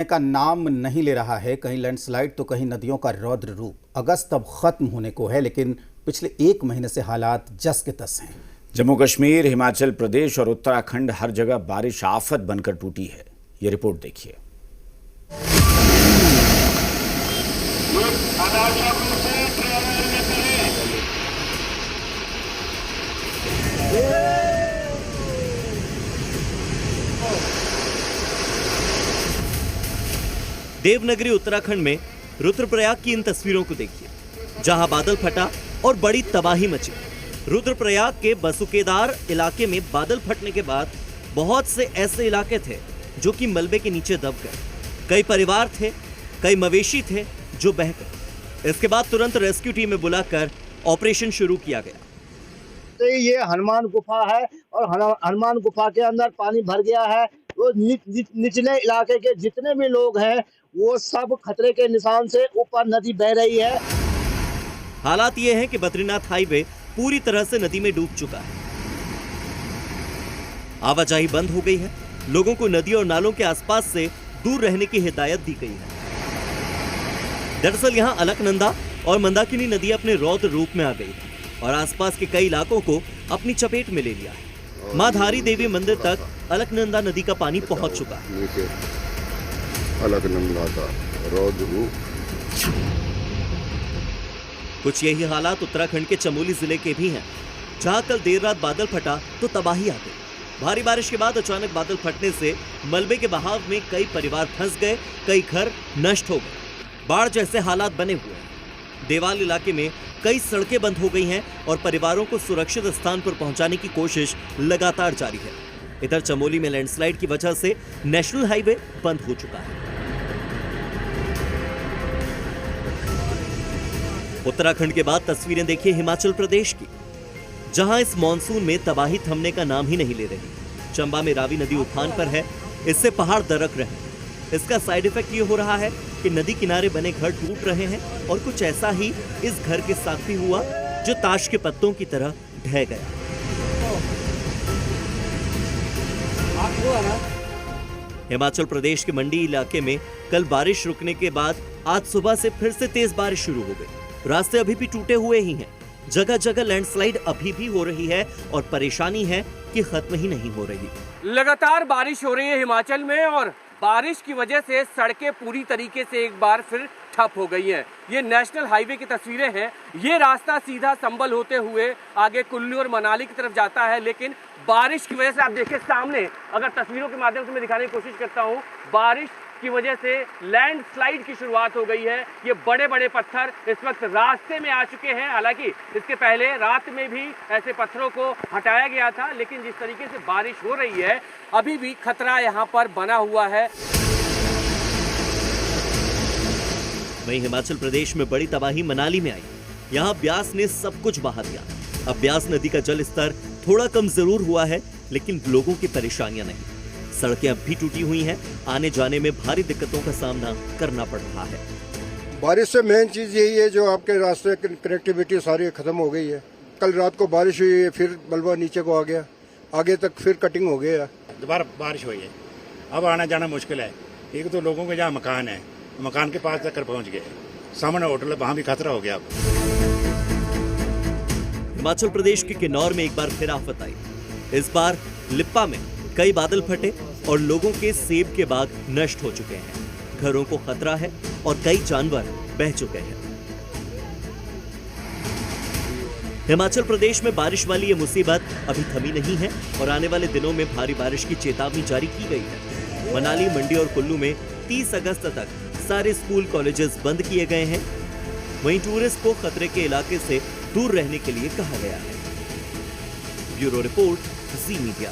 का नाम नहीं ले रहा है। कहीं लैंडस्लाइड तो कहीं नदियों का रौद्र रूप। अगस्त अब खत्म होने को है, लेकिन पिछले एक महीने से हालात जस के तस हैं। जम्मू कश्मीर, हिमाचल प्रदेश और उत्तराखंड हर जगह बारिश आफत बनकर टूटी है। ये रिपोर्ट देखिए। देवनगरी उत्तराखंड में रुद्रप्रयाग की इन तस्वीरों को देखिए, जहां बादल फटा और बड़ी तबाही मची। रुद्रप्रयाग के बसुकेदार इलाके में बादल फटने के बाद बहुत से ऐसे इलाके थे जो कि मलबे के नीचे दब गए। कई परिवार थे, कई मवेशी थे जो बह गए। इसके बाद तुरंत रेस्क्यू टीम में बुलाकर ऑपरेशन शुरू किया गया। तो ये हनुमान गुफा है और हनुमान गुफा के अंदर पानी भर गया है। वो निचले इलाके के जितने भी लोग हैं वो सब खतरे के निशान से ऊपर नदी बह रही है। हालात ये हैं कि बद्रीनाथ हाईवे पूरी तरह से नदी में डूब चुका है। आवाजाही बंद हो गई है। लोगों को नदी और नालों के आसपास से दूर रहने की हिदायत दी गई है। दरअसल यहाँ अलकनंदा और मंदाकिनी नदी अपने रौद्र रूप में आ गई है और आसपास के कई इलाकों को अपनी चपेट में ले लिया है। मां धारी देवी मंदिर तक अलकनंदा नदी का पानी पहुंच चुका है। अलकनंदा का रौद्र रूप। कुछ यही हालात उत्तराखंड के चमोली जिले के भी हैं, जहां कल देर रात बादल फटा तो तबाही आ गई। भारी बारिश के बाद अचानक बादल फटने से मलबे के बहाव में कई परिवार फंस गए, कई घर नष्ट हो गए। बाढ़ जैसे हालात बने हुए हैं। देवाल इलाके में कई सड़कें बंद हो गई हैं और परिवारों को सुरक्षित स्थान पर पहुंचाने की कोशिश लगातार जारी है। इधर चमोली में लैंडस्लाइड की वजह से नेशनल हाईवे बंद हो चुका है। उत्तराखंड के बाद तस्वीरें देखिए हिमाचल प्रदेश की, जहां इस मॉनसून में तबाही थमने का नाम ही नहीं ले रही। चंबा में रावी नदी उफान पर है, इससे पहाड़ दरक रहे हैं। इसका साइड इफेक्ट ये हो रहा है कि नदी किनारे बने घर टूट रहे हैं और कुछ ऐसा ही इस घर के साथ भी हुआ जो ताश के पत्तों की तरह ढह गया। हिमाचल प्रदेश के मंडी इलाके में कल बारिश रुकने के बाद आज सुबह से फिर से तेज बारिश शुरू हो गई। रास्ते अभी भी टूटे हुए ही हैं। जगह जगह लैंडस्लाइड अभी भी हो रही है और परेशानी है कि खत्म ही नहीं हो रही। लगातार बारिश हो रही है हिमाचल में और बारिश की वजह से सड़कें पूरी तरीके से एक बार फिर ठप हो गई हैं। ये नेशनल हाईवे की तस्वीरें हैं। ये रास्ता सीधा संबल होते हुए आगे कुल्लू और मनाली की तरफ जाता है, लेकिन बारिश की वजह से आप देखिए सामने, अगर तस्वीरों के माध्यम से मैं दिखाने की कोशिश करता हूँ, बारिश की वजह से लैंडस्लाइड की शुरुआत हो गई है। ये बड़े बड़े पत्थर इस वक्त रास्ते में आ चुके हैं। हालांकि इसके पहले रात में भी ऐसे पत्थरों को हटाया गया था, लेकिन जिस तरीके से बारिश हो रही है अभी भी खतरा यहाँ पर बना हुआ है। वहीं हिमाचल प्रदेश में बड़ी तबाही मनाली में आई। यहाँ ब्यास ने सब कुछ बहा दिया। अब ब्यास नदी का जल स्तर थोड़ा कम जरूर हुआ है, लेकिन लोगों की परेशानियां नहीं। सड़कें अब भी टूटी हुई हैं। आने जाने में भारी दिक्कतों का सामना करना पड़ रहा है। बारिश से मेन चीज यही है, जो आपके रास्ते कनेक्टिविटी सारी खत्म हो गई है। कल रात को बारिश हुई है, फिर मलबा नीचे को आ गया, आगे तक फिर कटिंग हो गया। दोबारा बारिश हुई है, अब आना जाना मुश्किल है। एक तो लोगों के जहाँ मकान है, मकान के पास तक पहुंच गए। सामने होटल है, वहां भी खतरा हो गया। हिमाचल प्रदेश के किन्नौर में एक बार फिर आफत आई। इस बार लिप्पा में कई बादल फटे और लोगों के सेब के बाग नष्ट हो चुके हैं। घरों को खतरा है और कई जानवर बह चुके हैं। हिमाचल प्रदेश में बारिश वाली ये मुसीबत अभी थमी नहीं है और आने वाले दिनों में भारी बारिश की चेतावनी जारी की गई है। मनाली, मंडी और कुल्लू में 30 अगस्त तक सारे स्कूल कॉलेजेस बंद किए गए हैं। वहीं टूरिस्ट को खतरे के इलाके से दूर रहने के लिए कहा गया है। ब्यूरो रिपोर्ट, जी मीडिया।